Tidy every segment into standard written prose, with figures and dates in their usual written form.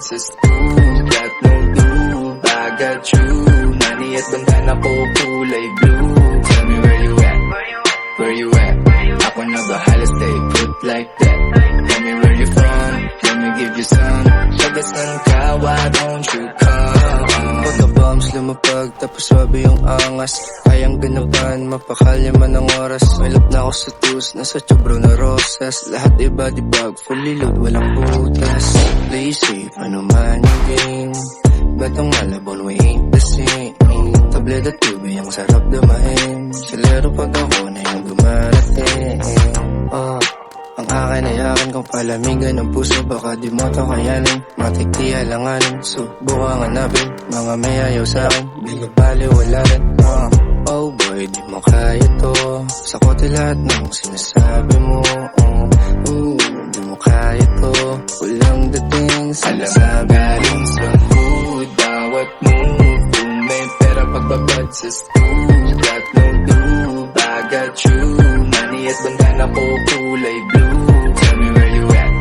sa stool. Got no glue, I got you. Money at bandana ko, kulay blue. Tell me where you at, where you at? Ako nag-ahala, stay put like that. Tell me where you from, let me give you some. Pagasan ka, why don't you come? Pagka-bombs lumapag, tapos swabe yung angas. Kayang ganapan, mapakali man ang oras. May lap na ako sa tus, nasa tiyobro na rosas. Lahat iba di bag, fully load, walang butas. Play safe, ano man yung game. Batong malabon, we ain't the same. Tablet at tubig, ang sarap damahin. Silero pag ako na yung dumarating. Ang akin ay akin kung palamigan ng puso. Baka di mo to kayanin, matik di alanganin. Subukang hanapin, mga may ayaw sa'kin. Di ka bali wala rin. Oh boy, di mo kaya to. Sakote lahat ng sinasabi mo. Di mo kaya to. Walang dating sinasabi. Galing sa hood, bawat move. Kung may pera pagbabad sa stool. Got no glue, I got you. Money at bandana ko, kulay blue. Tell me where you at,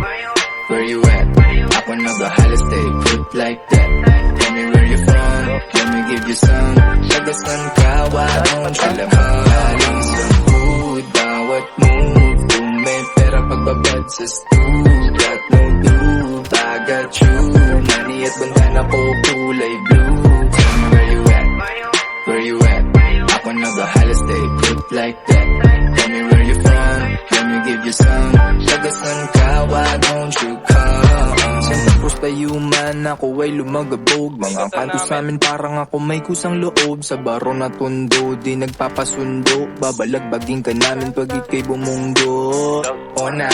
where you at? Ako nag-ahala, stay put like that. Tell me where you from, let me give you some. Pagasan ka, why don't you lamang? Galing sa hood, bawat move. Kung may pera pagbabad sa stool. Got no glue, I got you. Money at bandana ko, kulay blue. Tell me where you at, where you at? Ako nag-ahala, stay put like that. Tell me where you from, let me give you some. Pagasan ka, why don't you come? Sa tapos tayuman, ako ay lumagabog. Mga kanto sa'min parang ako may kusang loob. Sa baro na tundo, di nagpapasundo. Babalagbagin ka namin pag ikay bumunggo. O na,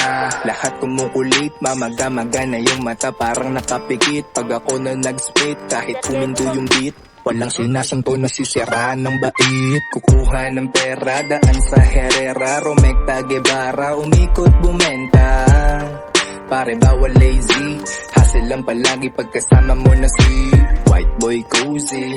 lahat kumukulit. Mamagamaga na yung mata parang nakapikit. Pag ako na nag-spit, kahit huminto yung beat, walang sinasanto na sisiraan ng bait. Kukuha ng pera, daan sa Herrera, Romecta, Guevara, umikot bumenta. Pare bawal lazy, hustle lang palagi pagkasama mo na si White Boy Cozy.